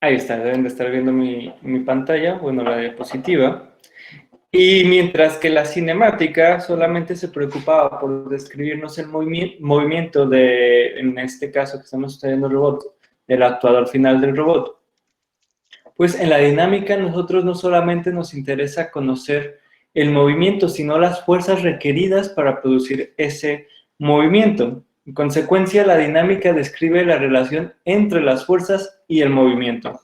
Ahí está, deben de estar viendo mi pantalla, bueno, la diapositiva. Y mientras que la cinemática solamente se preocupaba por describirnos el movimiento de, en este caso que estamos estudiando el robot, del actuador final del robot, pues en la dinámica nosotros no solamente nos interesa conocer el movimiento, sino las fuerzas requeridas para producir ese movimiento. En consecuencia, la dinámica describe la relación entre las fuerzas y el movimiento.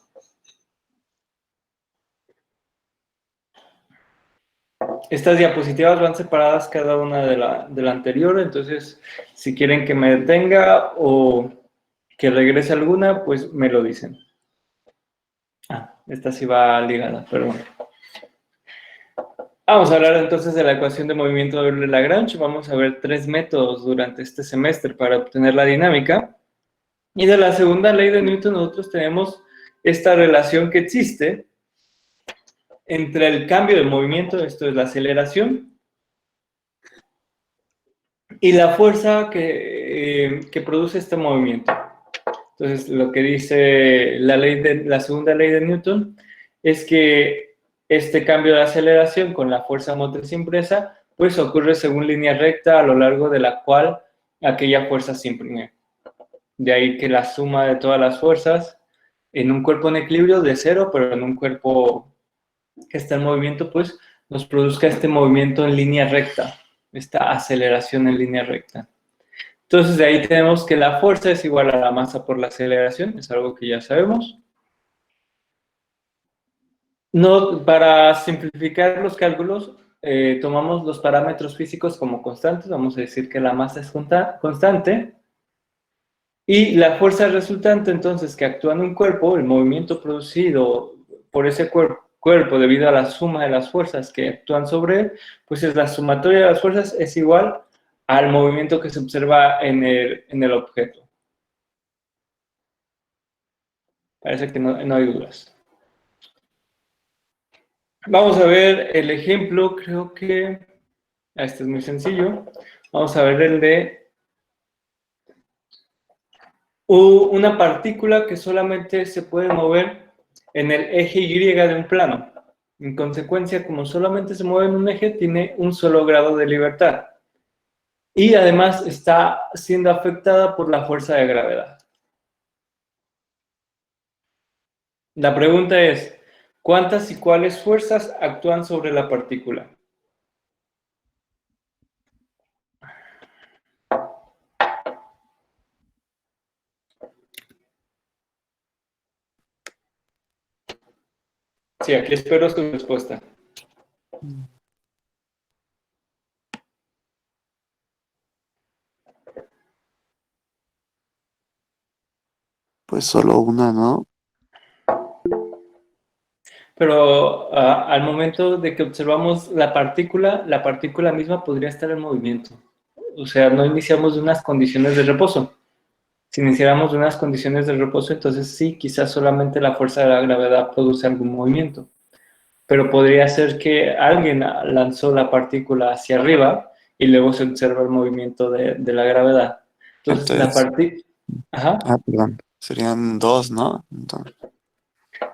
Estas diapositivas van separadas cada una de la anterior, entonces si quieren que me detenga o que regrese alguna, pues me lo dicen. Esta sí va ligada, pero bueno. Vamos a hablar entonces de la ecuación de movimiento de Lagrange. Vamos a ver 3 métodos durante este semestre para obtener la dinámica. Y de la segunda ley de Newton nosotros tenemos esta relación que existe entre el cambio de movimiento, esto es la aceleración, y la fuerza que produce este movimiento. Entonces, lo que dice la segunda ley de Newton es que este cambio de aceleración con la fuerza motriz impresa, pues ocurre según línea recta a lo largo de la cual aquella fuerza se imprime. De ahí que la suma de todas las fuerzas en un cuerpo en equilibrio de cero, pero en un cuerpo que está en movimiento, pues nos produzca este movimiento en línea recta, esta aceleración en línea recta. Entonces, de ahí tenemos que la fuerza es igual a la masa por la aceleración, es algo que ya sabemos. No, para simplificar los cálculos, tomamos los parámetros físicos como constantes, vamos a decir que la masa es constante, y la fuerza resultante, entonces, que actúa en un cuerpo, el movimiento producido por ese cuerpo debido a la suma de las fuerzas que actúan sobre él, pues es la sumatoria de las fuerzas es igual al movimiento que se observa en el objeto. Parece que no hay dudas. Vamos a ver el ejemplo, creo que este es muy sencillo. Vamos a ver el de una partícula que solamente se puede mover en el eje Y de un plano. En consecuencia, como solamente se mueve en un eje, tiene un solo grado de libertad. Y además está siendo afectada por la fuerza de gravedad. La pregunta es, ¿cuántas y cuáles fuerzas actúan sobre la partícula? Sí, aquí espero su respuesta. Pues solo una, ¿no? Pero al momento de que observamos la partícula misma podría estar en movimiento. O sea, no iniciamos de unas condiciones de reposo. Si iniciáramos de unas condiciones de reposo, entonces sí, quizás solamente la fuerza de la gravedad produce algún movimiento. Pero podría ser que alguien lanzó la partícula hacia arriba y luego se observa el movimiento de la gravedad. Entonces, la Entonces, partícula... Ajá. perdón, serían dos, ¿no? Entonces,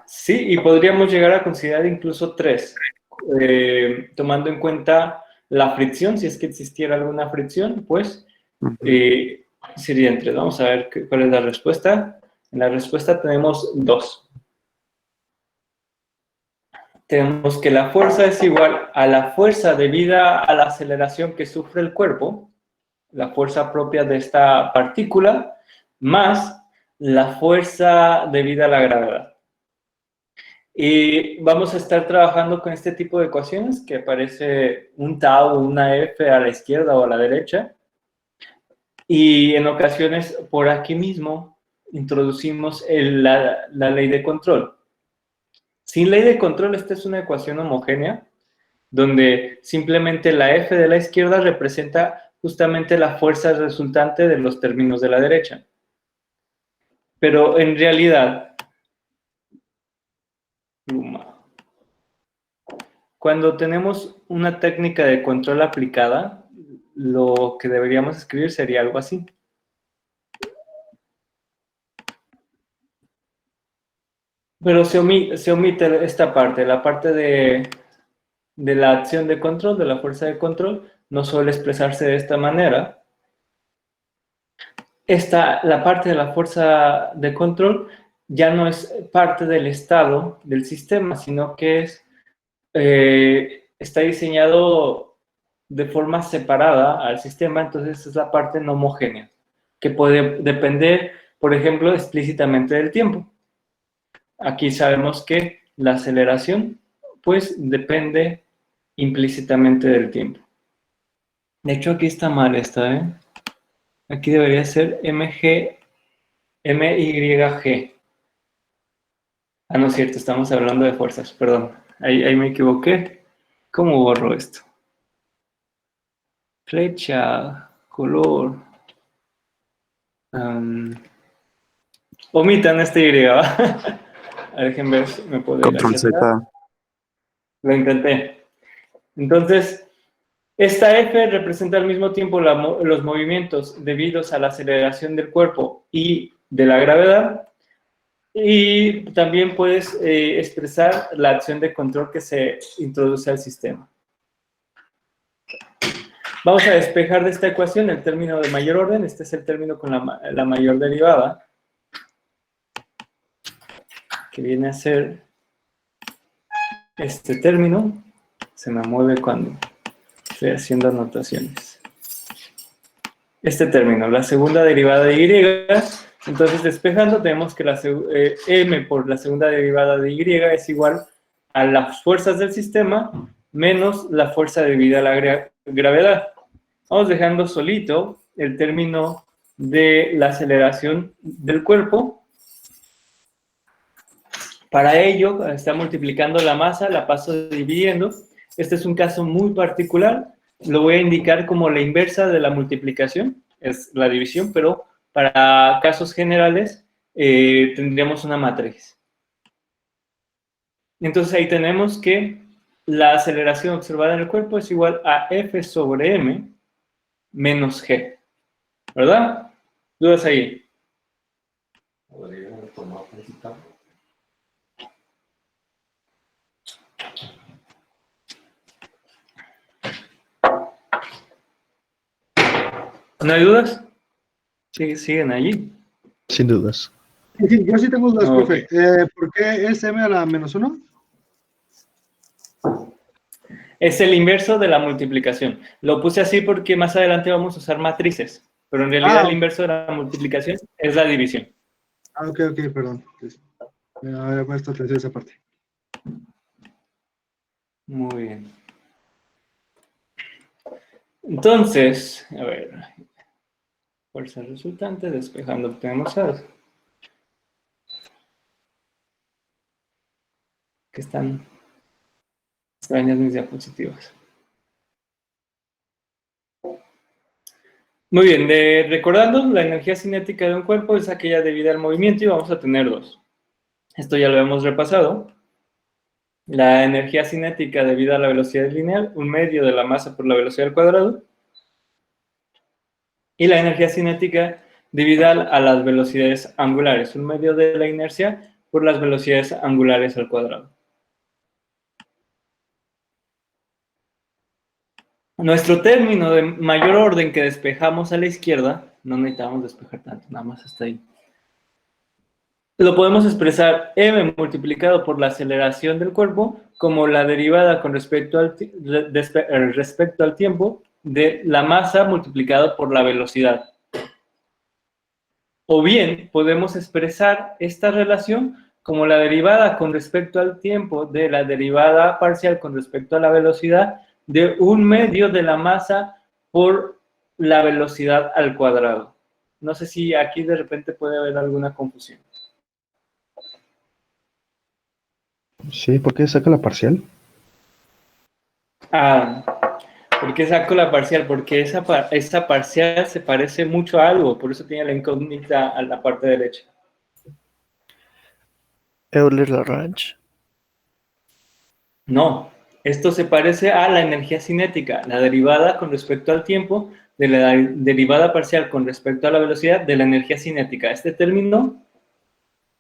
Sí, y podríamos llegar a considerar incluso 3, tomando en cuenta la fricción, si es que existiera alguna fricción, pues ujú. serían 3. Vamos a ver cuál es la respuesta. En la respuesta tenemos 2. Tenemos que la fuerza es igual a la fuerza debida a la aceleración que sufre el cuerpo, la fuerza propia de esta partícula, más la fuerza debida a la gravedad. Y vamos a estar trabajando con este tipo de ecuaciones que aparece un tau o una f a la izquierda o a la derecha. Y en ocasiones por aquí mismo introducimos la ley de control. Sin ley de control, esta es una ecuación homogénea donde simplemente la f de la izquierda representa justamente la fuerza resultante de los términos de la derecha. Pero en realidad, cuando tenemos una técnica de control aplicada, lo que deberíamos escribir sería algo así. Pero se omite esta parte, la parte de la acción de control, de la fuerza de control, no suele expresarse de esta manera. La parte de la fuerza de control ya no es parte del estado del sistema, sino que está diseñado de forma separada al sistema, entonces es la parte no homogénea, que puede depender, por ejemplo, explícitamente del tiempo. Aquí sabemos que la aceleración, pues, depende implícitamente del tiempo. De hecho, aquí está mal esta, ¿eh? Aquí debería ser MYG. Ah, no es cierto, estamos hablando de fuerzas, perdón. Ahí me equivoqué. ¿Cómo borro esto? Flecha, color. Omitan este Y, ¿va? Déjenme ver si me puedo ir Control hacia Z. atrás. Lo intenté. Entonces, esta F representa al mismo tiempo los movimientos debidos a la aceleración del cuerpo y de la gravedad. Y también puedes expresar la acción de control que se introduce al sistema. Vamos a despejar de esta ecuación el término de mayor orden. Este es el término con la mayor derivada, que viene a ser este término. Se me mueve cuando estoy haciendo anotaciones. Este término, la segunda derivada de Y. Entonces, despejando, tenemos que m por la segunda derivada de Y es igual a las fuerzas del sistema menos la fuerza debida a la gravedad. Vamos dejando solito el término de la aceleración del cuerpo. Para ello, está multiplicando la masa, la paso dividiendo. Este es un caso muy particular. Lo voy a indicar como la inversa de la multiplicación, es la división, pero para casos generales tendríamos una matriz. Entonces ahí tenemos que la aceleración observada en el cuerpo es igual a F sobre M menos G. ¿Verdad? ¿Dudas ahí? ¿No hay dudas? ¿Siguen allí? Sin dudas. Sí, yo sí tengo dudas, Ok. profe. ¿Por qué es m a la -1? Es el inverso de la multiplicación. Lo puse así porque más adelante vamos a usar matrices, pero en realidad el inverso de la multiplicación es la división. Ok, perdón. Me había puesto atención a esa parte. Muy bien. Entonces, a ver, fuerza resultante, despejando, obtenemos A. Que están extrañas mis diapositivas. Muy bien, recordando, la energía cinética de un cuerpo es aquella debida al movimiento y vamos a tener dos. Esto ya lo hemos repasado. La energía cinética debida a la velocidad lineal, un medio de la masa por la velocidad al cuadrado. Y la energía cinética debida a las velocidades angulares, un medio de la inercia por las velocidades angulares al cuadrado. Nuestro término de mayor orden que despejamos a la izquierda, no necesitamos despejar tanto, nada más hasta ahí. Lo podemos expresar m multiplicado por la aceleración del cuerpo como la derivada con respecto al tiempo de la masa multiplicado por la velocidad. O bien podemos expresar esta relación como la derivada con respecto al tiempo de la derivada parcial con respecto a la velocidad de un medio de la masa por la velocidad al cuadrado. No sé si aquí de repente puede haber alguna confusión. Sí, ¿por qué saca la parcial? ¿Por qué saco la parcial? Porque esa parcial se parece mucho a algo, por eso tiene la incógnita a la parte derecha. Euler-Lagrange. No, esto se parece a la energía cinética, la derivada con respecto al tiempo de la derivada parcial con respecto a la velocidad de la energía cinética. Este término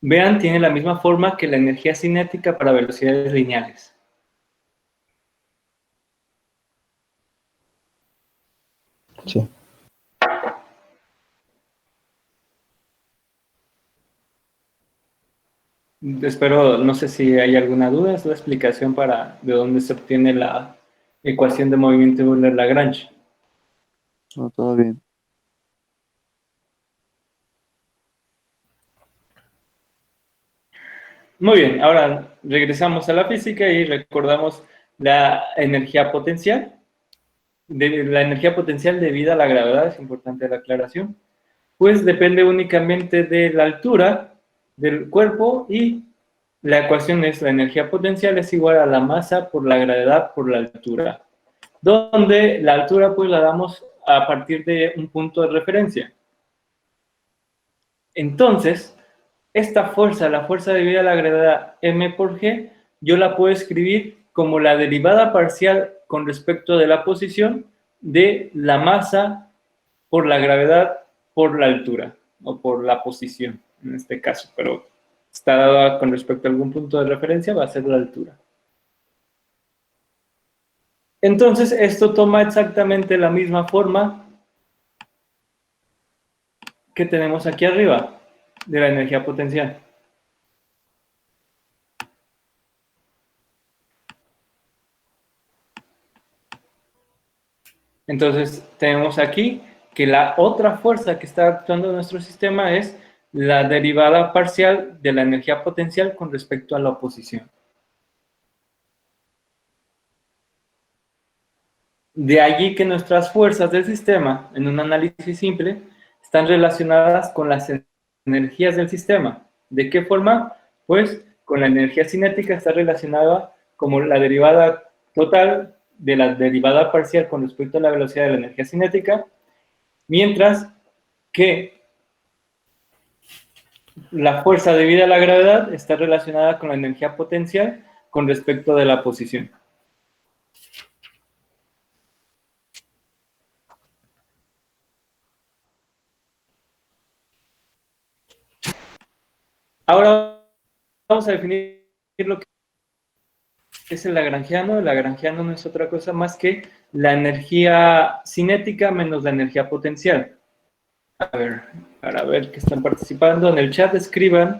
vean, tiene la misma forma que la energía cinética para velocidades lineales. Sí. Espero, no sé si hay alguna duda, es la explicación para de dónde se obtiene la ecuación de movimiento de Euler-Lagrange. No, todo bien. Muy bien, ahora regresamos a la física y recordamos la energía potencial. La energía potencial debido a la gravedad, es importante la aclaración, pues depende únicamente de la altura del cuerpo y la ecuación es la energía potencial es igual a la masa por la gravedad por la altura, donde la altura pues la damos a partir de un punto de referencia. Entonces, esta fuerza, la fuerza debida a la gravedad m por g, yo la puedo escribir como la derivada parcial con respecto de la posición de la masa por la gravedad por la altura, o por la posición, en este caso, pero está dada con respecto a algún punto de referencia, va a ser la altura. Entonces, esto toma exactamente la misma forma que tenemos aquí arriba, de la energía potencial. Entonces, tenemos aquí que la otra fuerza que está actuando en nuestro sistema es la derivada parcial de la energía potencial con respecto a la oposición. De allí que nuestras fuerzas del sistema, en un análisis simple, están relacionadas con las energías del sistema. ¿De qué forma? Pues con la energía cinética está relacionada como la derivada total de la derivada parcial con respecto a la velocidad de la energía cinética, mientras que la fuerza debida a la gravedad está relacionada con la energía potencial con respecto de la posición. Ahora vamos a definir lo que es el lagrangiano. El lagrangiano no es otra cosa más que la energía cinética menos la energía potencial. A ver, para ver que están participando en el chat, escriban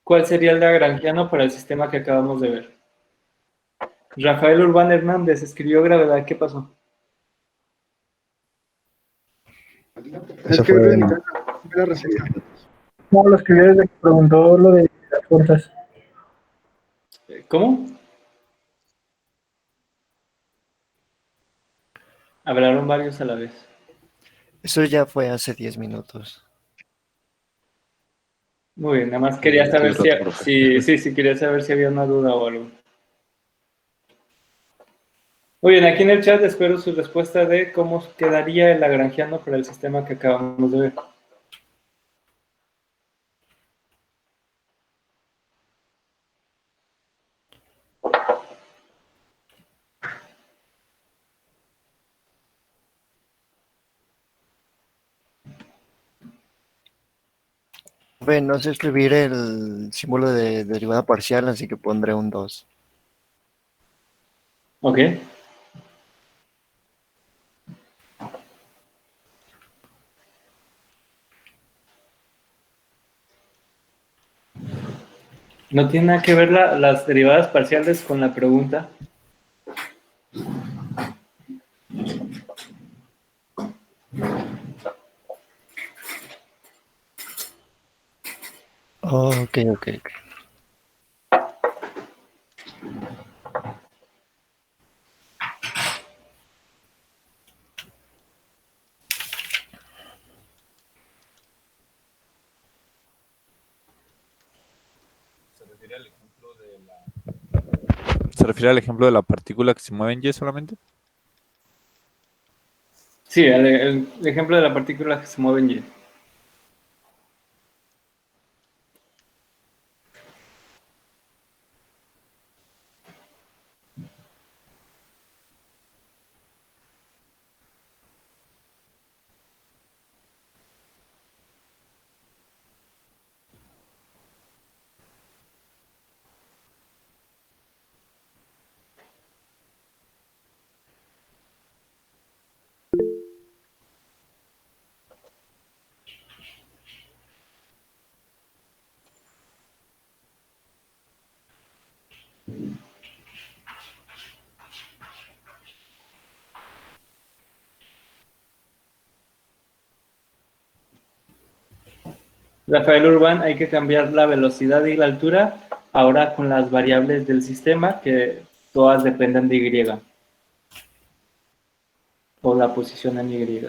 cuál sería el lagrangiano para el sistema que acabamos de ver. Rafael Urbán Hernández escribió gravedad. ¿Qué pasó? Es que fue en mi en- casa, la receta. No, lo escribí desde que preguntó lo de las fuerzas. ¿Cómo? Hablaron varios a la vez. Eso ya fue hace 10 minutos. Muy bien, nada más quería saber si quería saber si había una duda o algo. Muy bien, aquí en el chat espero su respuesta de cómo quedaría el lagrangiano para el sistema que acabamos de ver. Bueno, no sé escribir el símbolo de derivada parcial, así que pondré un 2. Ok. No tiene nada que ver las derivadas parciales con la pregunta. Oh, ok. ¿Se refiere al ejemplo de la partícula que se mueve en Y solamente? Sí, el ejemplo de la partícula que se mueve en Y. Rafael Urbán, hay que cambiar la velocidad y la altura ahora con las variables del sistema que todas dependen de Y o la posición en Y.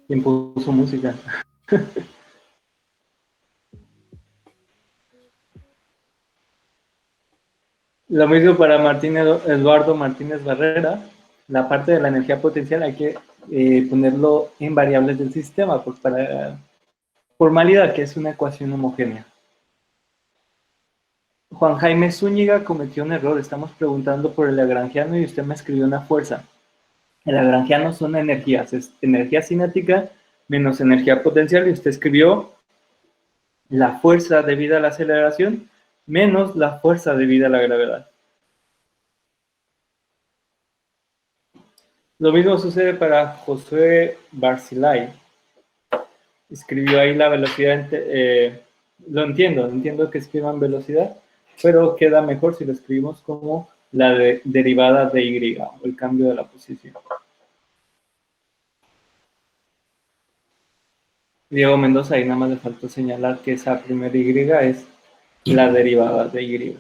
¿Quién puso música? Lo mismo para Eduardo Martínez Barrera. La parte de la energía potencial hay que ponerlo en variables del sistema, pues para formalidad, que es una ecuación homogénea. Juan Jaime Zúñiga cometió un error. Estamos preguntando por el lagrangiano y usted me escribió una fuerza. El lagrangiano son energías. Es energía cinética menos energía potencial y usted escribió la fuerza debida a la aceleración menos la fuerza debida a la gravedad. Lo mismo sucede para Josué Barcilay. Escribió ahí la velocidad. Lo entiendo que escriban velocidad, pero queda mejor si lo escribimos como la derivada de Y, o el cambio de la posición. Diego Mendoza, ahí nada más le faltó señalar que esa primera Y es la derivada de Y.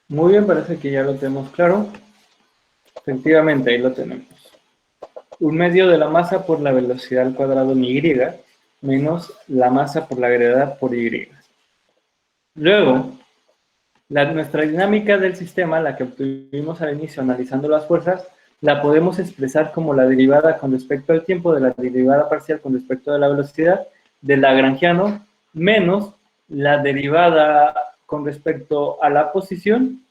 Muy bien, parece que ya lo tenemos claro. Efectivamente, ahí lo tenemos. Un medio de la masa por la velocidad al cuadrado en Y menos la masa por la gravedad por Y. Luego, nuestra dinámica del sistema, la que obtuvimos al inicio analizando las fuerzas, la podemos expresar como la derivada con respecto al tiempo de la derivada parcial con respecto a la velocidad del lagrangiano menos la derivada con respecto a la posición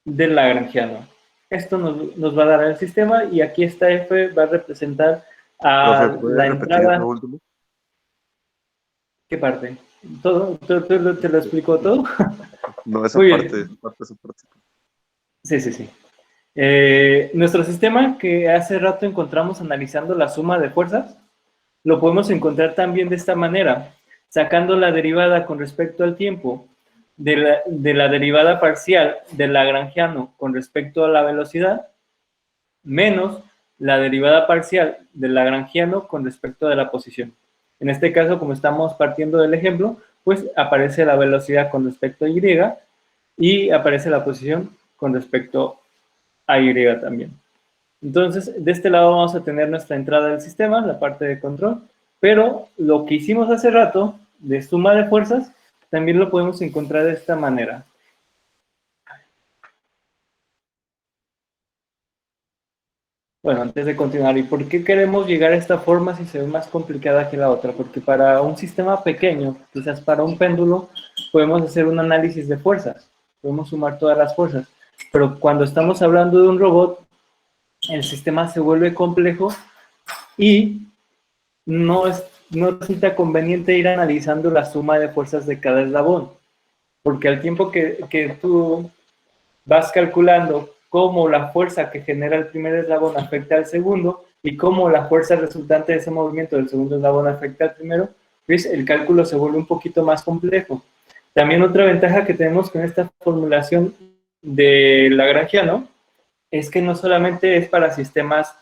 del lagrangiano. Esto nos va a dar el sistema y aquí esta F va a representar a Profe, ¿puede la repetir entrada. lo último? ¿Qué parte? ¿Todo? ¿Te lo explico todo? No, esa Muy parte, bien. esa parte. Sí. Nuestro sistema que hace rato encontramos analizando la suma de fuerzas, lo podemos encontrar también de esta manera, sacando la derivada con respecto al tiempo de la derivada parcial del lagrangiano con respecto a la velocidad, menos la derivada parcial del lagrangiano con respecto de la posición. En este caso, como estamos partiendo del ejemplo, pues aparece la velocidad con respecto a Y y aparece la posición con respecto a Y también. Entonces, de este lado vamos a tener nuestra entrada del sistema, la parte de control, pero lo que hicimos hace rato, de suma de fuerzas, también lo podemos encontrar de esta manera. Bueno, antes de continuar, ¿y por qué queremos llegar a esta forma si se ve más complicada que la otra? Porque para un sistema pequeño, quizás para un péndulo, podemos hacer un análisis de fuerzas, podemos sumar todas las fuerzas, pero cuando estamos hablando de un robot, el sistema se vuelve complejo y no resulta conveniente ir analizando la suma de fuerzas de cada eslabón, porque al tiempo que tú vas calculando cómo la fuerza que genera el primer eslabón afecta al segundo y cómo la fuerza resultante de ese movimiento del segundo eslabón afecta al primero, pues el cálculo se vuelve un poquito más complejo. También otra ventaja que tenemos con esta formulación de Lagrangiano es que no solamente es para sistemas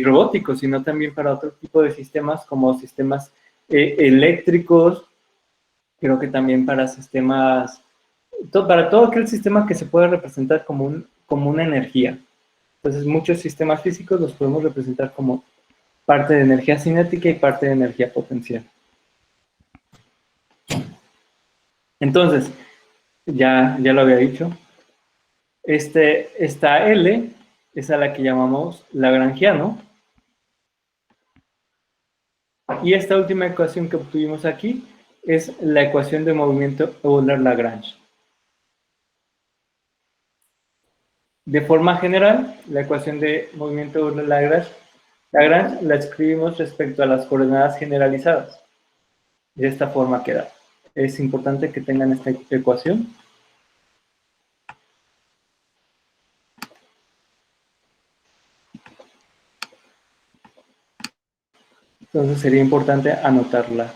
robóticos, sino también para otro tipo de sistemas como sistemas eléctricos, creo que también para sistemas, para todo aquel sistema que se pueda representar como una energía. Entonces, muchos sistemas físicos los podemos representar como parte de energía cinética y parte de energía potencial. Entonces, ya lo había dicho, esta L es a la que llamamos lagrangiano, Y esta última ecuación que obtuvimos aquí es la ecuación de movimiento Euler-Lagrange. De forma general, la ecuación de movimiento Euler-Lagrange la escribimos respecto a las coordenadas generalizadas. De esta forma queda. Es importante que tengan esta ecuación. Entonces sería importante anotarla.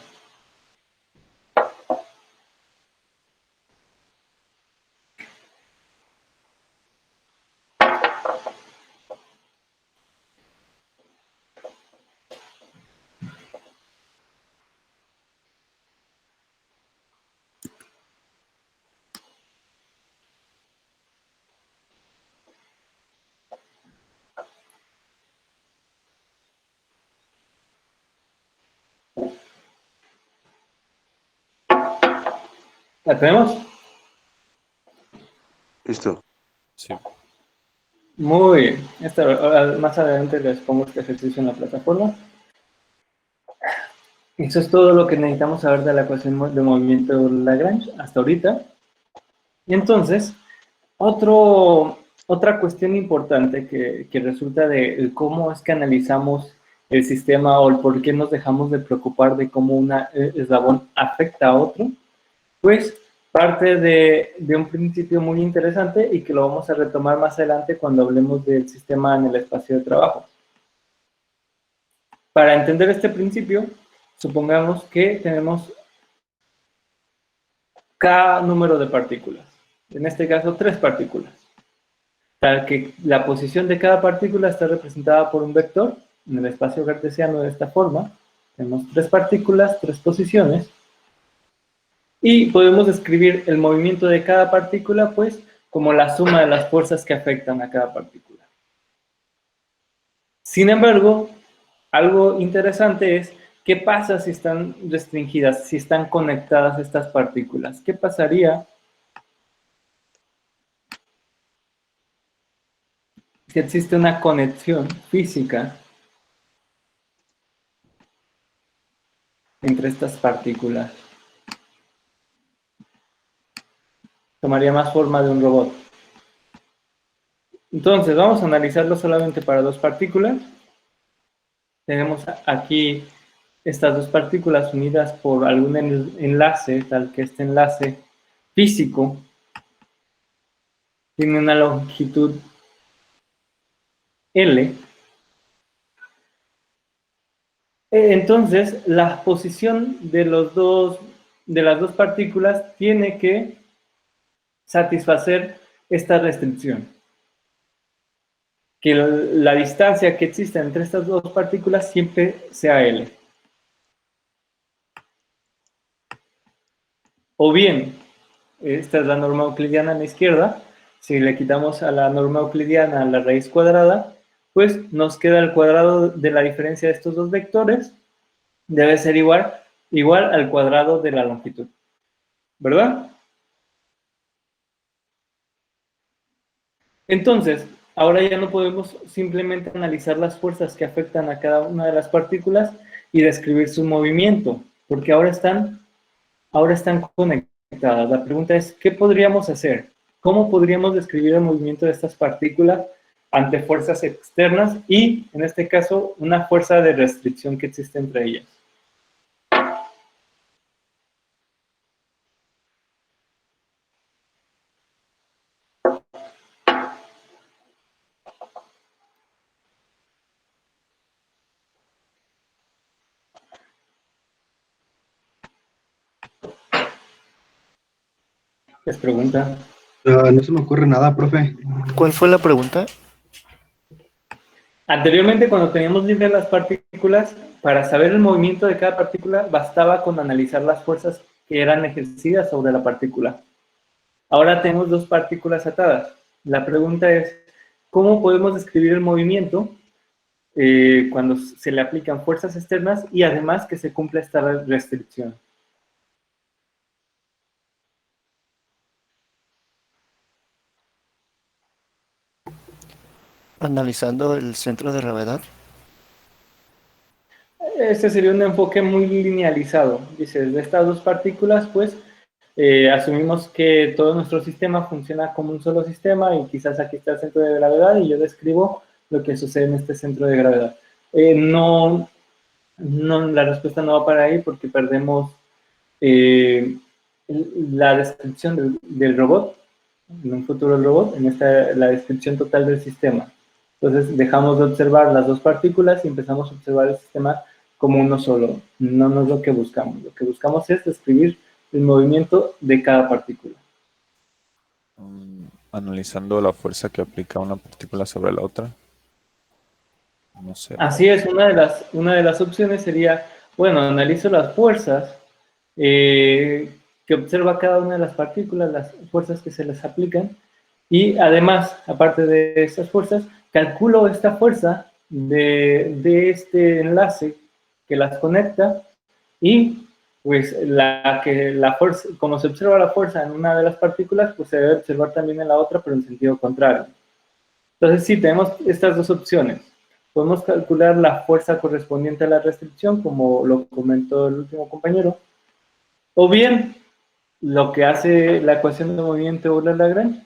¿La tenemos? Listo. Sí. Muy bien. Más adelante les pongo este ejercicio en la plataforma. Eso es todo lo que necesitamos saber de la ecuación de movimiento de Lagrange hasta ahorita. Y entonces, otra cuestión importante que resulta de cómo es que analizamos el sistema o el por qué nos dejamos de preocupar de cómo un eslabón afecta a otro, pues parte de un principio muy interesante y que lo vamos a retomar más adelante cuando hablemos del sistema en el espacio de trabajo. Para entender este principio, supongamos que tenemos K número de partículas. En este caso, 3 partículas. Tal que la posición de cada partícula está representada por un vector en el espacio cartesiano de esta forma. Tenemos 3 partículas, 3 posiciones. Y podemos describir el movimiento de cada partícula, pues, como la suma de las fuerzas que afectan a cada partícula. Sin embargo, algo interesante es qué pasa si están restringidas, si están conectadas estas partículas. ¿Qué pasaría si existe una conexión física entre estas partículas? Tomaría más forma de un robot. Entonces, vamos a analizarlo solamente para 2 partículas. Tenemos aquí estas 2 partículas unidas por algún enlace, tal que este enlace físico tiene una longitud L. Entonces, la posición de las dos partículas tiene que satisfacer esta restricción. Que la distancia que existe entre estas 2 partículas siempre sea L. O bien, esta es la norma euclidiana a la izquierda, si le quitamos a la norma euclidiana la raíz cuadrada, pues nos queda el cuadrado de la diferencia de estos 2 vectores, debe ser igual al cuadrado de la longitud, ¿verdad? Entonces, ahora ya no podemos simplemente analizar las fuerzas que afectan a cada una de las partículas y describir su movimiento, porque ahora están conectadas. La pregunta es, ¿qué podríamos hacer? ¿Cómo podríamos describir el movimiento de estas partículas ante fuerzas externas y, en este caso, una fuerza de restricción que existe entre ellas? ¿Les pregunta? No se me ocurre nada, profe. ¿Cuál fue la pregunta? Anteriormente, cuando teníamos libres las partículas, para saber el movimiento de cada partícula, bastaba con analizar las fuerzas que eran ejercidas sobre la partícula. Ahora tenemos 2 partículas atadas. La pregunta es, ¿cómo podemos describir el movimiento cuando se le aplican fuerzas externas y además que se cumpla esta restricción? Analizando el centro de gravedad. este sería un enfoque muy linealizado. Dice, de estas dos partículas, pues, asumimos que todo nuestro sistema funciona como un solo sistema y quizás aquí está el centro de gravedad y yo describo lo que sucede en este centro de gravedad. La respuesta no va para ahí porque perdemos la descripción del robot, en un futuro robot, en la descripción total del sistema. Entonces dejamos de observar las dos partículas y empezamos a observar el sistema como uno solo. No es lo que buscamos. Lo que buscamos es describir el movimiento de cada partícula. Analizando la fuerza que aplica una partícula sobre la otra. No sé. Así es, una de las opciones sería, bueno, analizo las fuerzas que observa cada una de las partículas, las fuerzas que se les aplican, y además, aparte de estas fuerzas, calculo esta fuerza de este enlace que las conecta y pues la fuerza, como se observa la fuerza en una de las partículas, pues se debe observar también en la otra, pero en sentido contrario. Entonces sí, tenemos estas dos opciones. Podemos calcular la fuerza correspondiente a la restricción, como lo comentó el último compañero, o bien lo que hace la ecuación de movimiento Euler-Lagrange,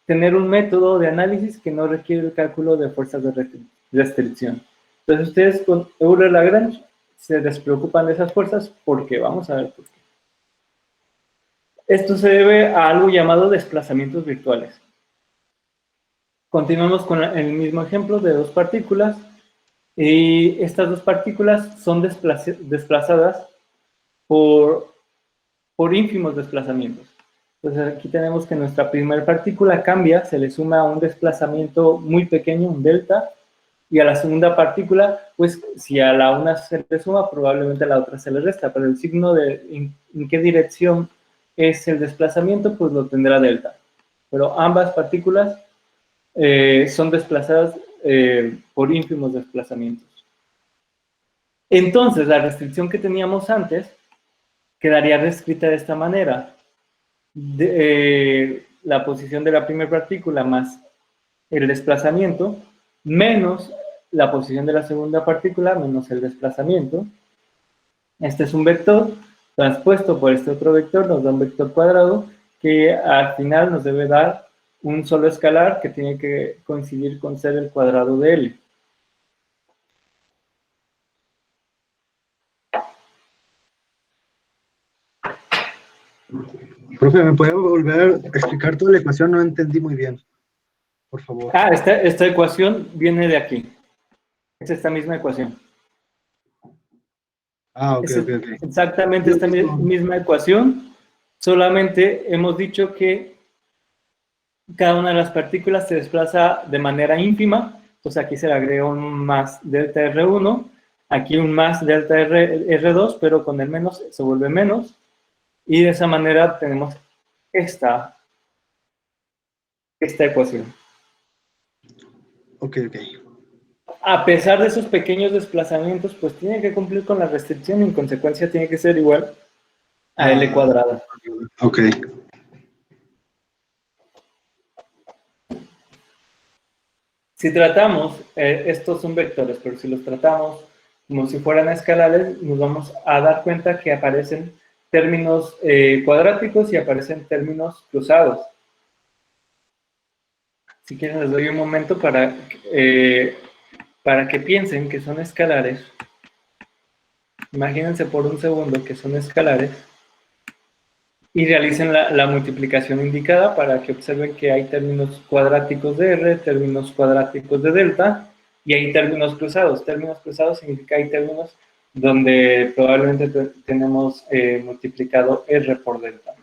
tener un método de análisis que no requiere el cálculo de fuerzas de restricción. Entonces ustedes con Euler-Lagrange se despreocupan de esas fuerzas porque vamos a ver por qué. Esto se debe a algo llamado desplazamientos virtuales. Continuamos con el mismo ejemplo de dos partículas y estas dos partículas son desplazadas por ínfimos desplazamientos. Entonces aquí tenemos que nuestra primera partícula cambia, se le suma un desplazamiento muy pequeño, un delta, y a la segunda partícula, pues si a la una se le suma, probablemente a la otra se le resta, pero el signo de en qué dirección es el desplazamiento, pues lo tendrá delta. Pero ambas partículas son desplazadas por ínfimos desplazamientos. Entonces, la restricción que teníamos antes quedaría reescrita de esta manera. La posición de la primera partícula más el desplazamiento, menos la posición de la segunda partícula, menos el desplazamiento. Este es un vector transpuesto por este otro vector, nos da un vector cuadrado que al final nos debe dar un solo escalar que tiene que coincidir con ser el cuadrado de L. Profe, ¿me puede volver a explicar toda la ecuación? No entendí muy bien, por favor. Esta ecuación viene de aquí. Es esta misma ecuación. Ok, Es ok, ok. exactamente Lo esta mismo. misma ecuación, solamente hemos dicho que cada una de las partículas se desplaza de manera ínfima, entonces aquí se le agrega un más delta R1, aquí un más delta R2, pero con el menos se vuelve menos, y de esa manera tenemos esta ecuación. Ok, ok. A pesar de esos pequeños desplazamientos, pues tiene que cumplir con la restricción y en consecuencia tiene que ser igual a L cuadrada. Ok. Si tratamos, estos son vectores, pero si los tratamos como si fueran escalares, nos vamos a dar cuenta que aparecen términos cuadráticos y aparecen términos cruzados. Si quieren, les doy un momento para que piensen que son escalares. Imagínense por un segundo que son escalares y realicen la multiplicación indicada para que observen que hay términos cuadráticos de R, términos cuadráticos de delta y hay términos cruzados. Términos cruzados significa hay términos donde probablemente tenemos multiplicado R por delta.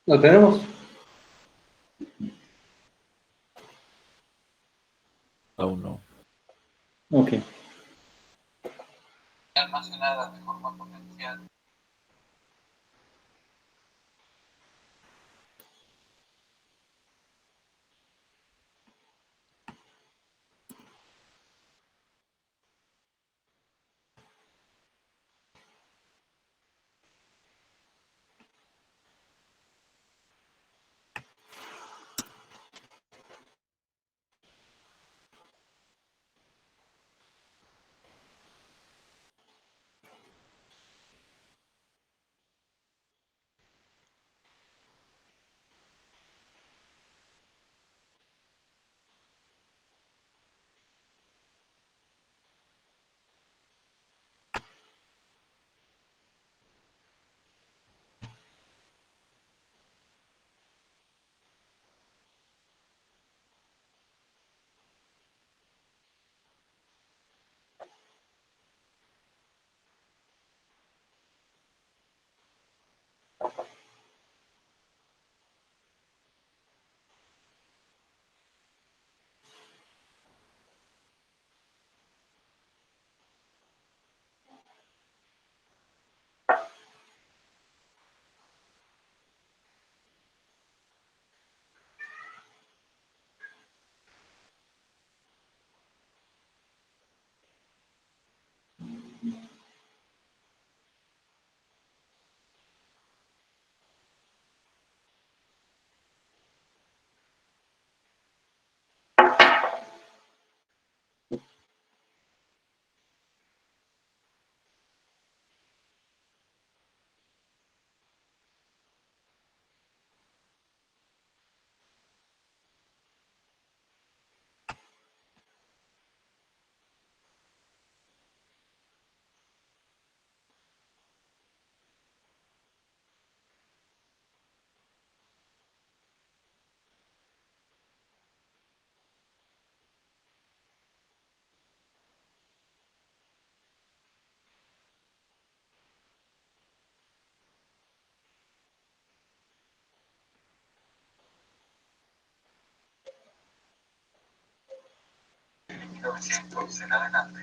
¿Lo tenemos? Aún no. Ok. Almacenada de forma potencial.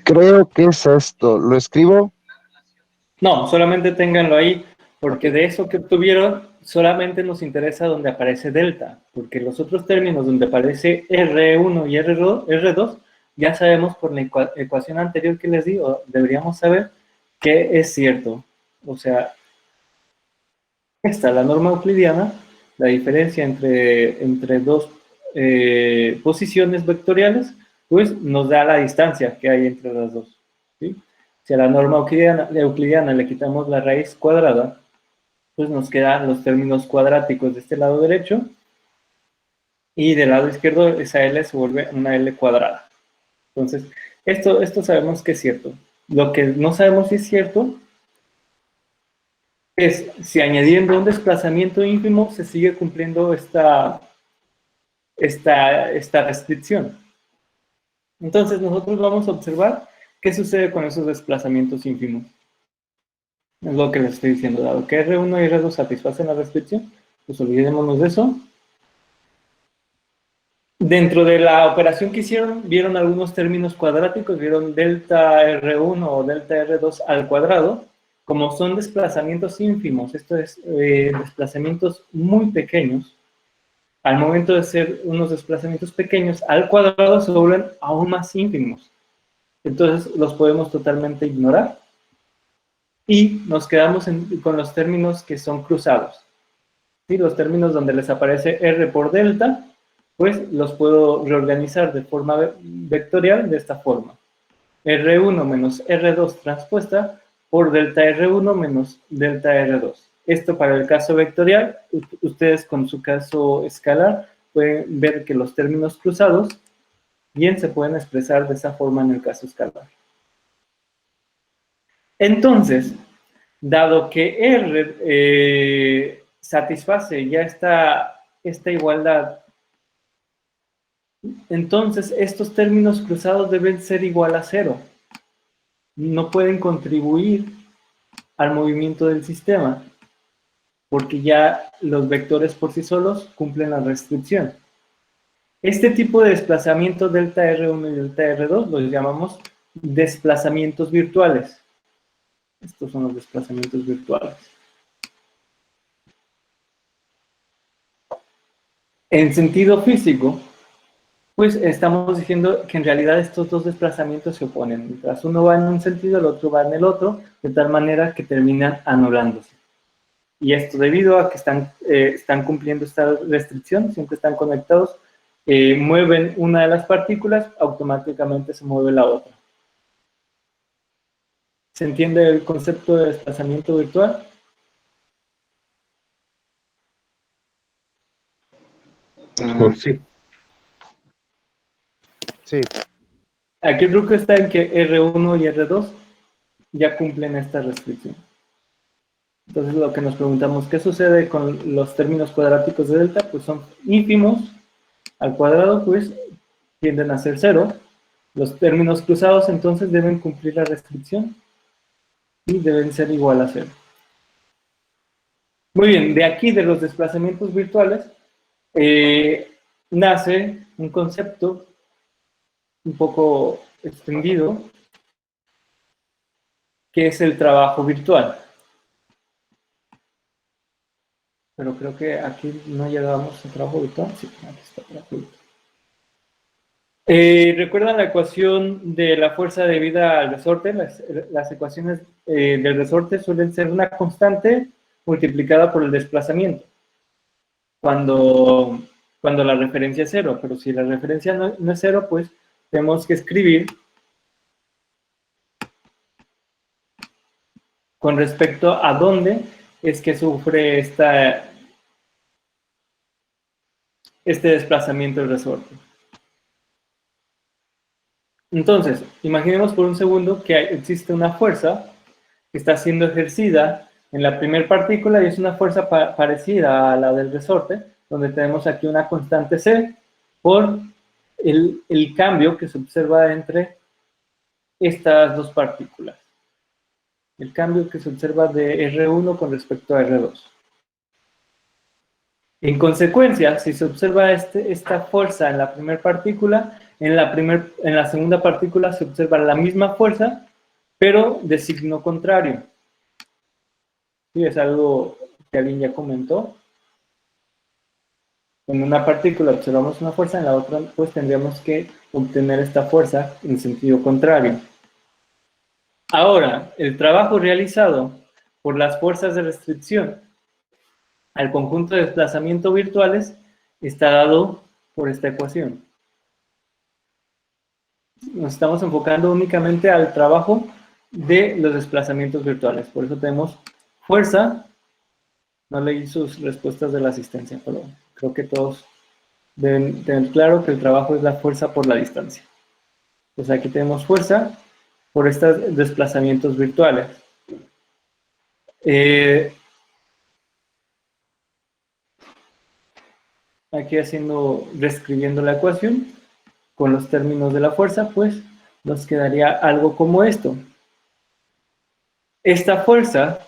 Creo que es esto. ¿Lo escribo? No, solamente ténganlo ahí, porque de eso que obtuvieron, solamente nos interesa donde aparece delta, porque los otros términos donde aparece R1 y R2 ya sabemos por la ecuación anterior que les digo, deberíamos saber que es cierto. O sea, esta, la norma euclidiana, la diferencia entre dos posiciones vectoriales, pues nos da la distancia que hay entre las dos, ¿sí? Si a la norma euclidiana le quitamos la raíz cuadrada, pues nos quedan los términos cuadráticos de este lado derecho, y del lado izquierdo esa L se vuelve una L cuadrada. Entonces, esto sabemos que es cierto. Lo que no sabemos si es cierto es si añadiendo un desplazamiento ínfimo se sigue cumpliendo esta restricción. Entonces, nosotros vamos a observar qué sucede con esos desplazamientos ínfimos. Es lo que les estoy diciendo, dado que R1 y R2 satisfacen la restricción, pues olvidémonos de eso. Dentro de la operación que hicieron, vieron algunos términos cuadráticos, vieron delta R1 o delta R2 al cuadrado, como son desplazamientos ínfimos, esto es, desplazamientos muy pequeños. Al momento de ser unos desplazamientos pequeños al cuadrado se vuelven aún más ínfimos. Entonces los podemos totalmente ignorar y nos quedamos con los términos que son cruzados. ¿Sí? Los términos donde les aparece R por delta, pues los puedo reorganizar de forma vectorial de esta forma. R1 menos R2 transpuesta por delta R1 menos delta R2. Esto para el caso vectorial, ustedes con su caso escalar pueden ver que los términos cruzados bien se pueden expresar de esa forma en el caso escalar. Entonces, dado que R satisface ya esta igualdad, entonces estos términos cruzados deben ser igual a 0. No pueden contribuir al movimiento del sistema. porque ya los vectores por sí solos cumplen la restricción. Este tipo de desplazamiento delta R1 y delta R2 los llamamos desplazamientos virtuales. Estos son los desplazamientos virtuales. En sentido físico, pues estamos diciendo que en realidad estos dos desplazamientos se oponen. Mientras uno va en un sentido, el otro va en el otro, de tal manera que terminan anulándose. Y esto debido a que están cumpliendo esta restricción, siempre están conectados, mueven una de las partículas, automáticamente se mueve la otra. ¿Se entiende el concepto de desplazamiento virtual? Sí. Sí. Aquí el truco está en que R1 y R2 ya cumplen esta restricción. Entonces lo que nos preguntamos, ¿qué sucede con los términos cuadráticos de delta? Pues son ínfimos al cuadrado, pues tienden a ser 0. Los términos cruzados entonces deben cumplir la restricción y deben ser igual a 0. Muy bien, de aquí de los desplazamientos virtuales nace un concepto un poco extendido que es el trabajo virtual. Pero creo que aquí no llegamos al trabajo virtual. Sí, aquí está el trabajo virtual. ¿Recuerdan la ecuación de la fuerza debida al resorte? Las ecuaciones del resorte suelen ser una constante multiplicada por el desplazamiento. Cuando la referencia es 0, pero si la referencia no es 0, pues tenemos que escribir con respecto a dónde es que sufre este desplazamiento del resorte. Entonces, imaginemos por un segundo que existe una fuerza que está siendo ejercida en la primera partícula y es una fuerza parecida a la del resorte, donde tenemos aquí una constante C por el cambio que se observa entre estas dos partículas. El cambio que se observa de R1 con respecto a R2. En consecuencia, si se observa esta fuerza en la primera partícula, en la segunda partícula se observa la misma fuerza, pero de signo contrario. Sí, es algo que alguien ya comentó. En una partícula observamos una fuerza, en la otra pues tendríamos que obtener esta fuerza en sentido contrario. Ahora, el trabajo realizado por las fuerzas de restricción al conjunto de desplazamiento virtuales está dado por esta ecuación. Nos estamos enfocando únicamente al trabajo de los desplazamientos virtuales. Por eso tenemos fuerza. No leí sus respuestas de la asistencia, pero creo que todos deben tener claro que el trabajo es la fuerza por la distancia. Pues aquí tenemos fuerza por estos desplazamientos virtuales. Aquí reescribiendo la ecuación con los términos de la fuerza, pues nos quedaría algo como esto. Esta fuerza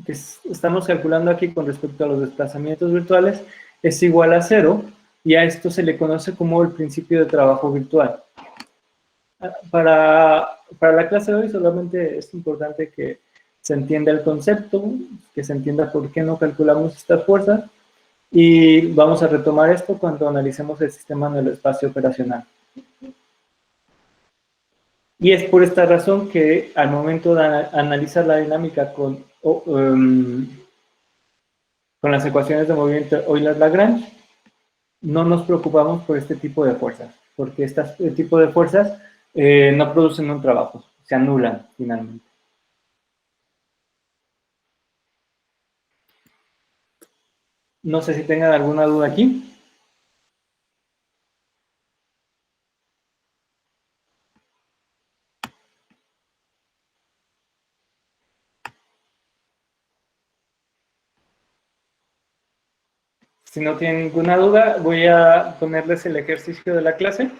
que estamos calculando aquí con respecto a los desplazamientos virtuales es igual a 0 y a esto se le conoce como el principio de trabajo virtual. Para la clase de hoy solamente es importante que se entienda el concepto, que se entienda por qué no calculamos estas fuerzas y vamos a retomar esto cuando analicemos el sistema en el espacio operacional. Y es por esta razón que al momento de analizar la dinámica con las ecuaciones de movimiento Euler-Lagrange, no nos preocupamos por este tipo de fuerzas, porque este tipo de fuerzas no producen un trabajo, se anulan finalmente. No sé si tengan alguna duda aquí. Si no tienen ninguna duda, voy a ponerles el ejercicio de la clase.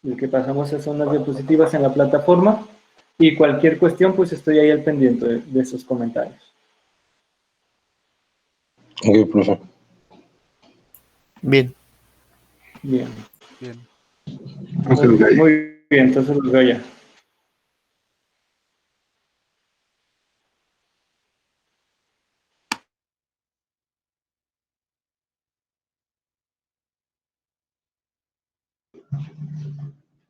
El que pasamos son unas diapositivas en la plataforma. Y cualquier cuestión, pues estoy ahí al pendiente de esos comentarios. Ok, profe. Bien. Bien. Bien. Profe Gaya. Muy bien, entonces los veo ya.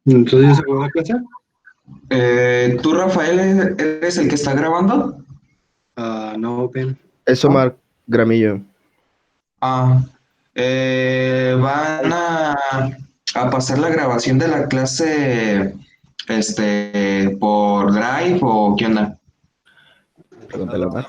Entonces, ¿ya se acabó la clase? ¿Tú, Rafael, eres el que está grabando? No, Ben. Es Omar Gramillo. Ah, van a pasar la grabación de la clase por Drive o qué onda? Pregúntale a Omar.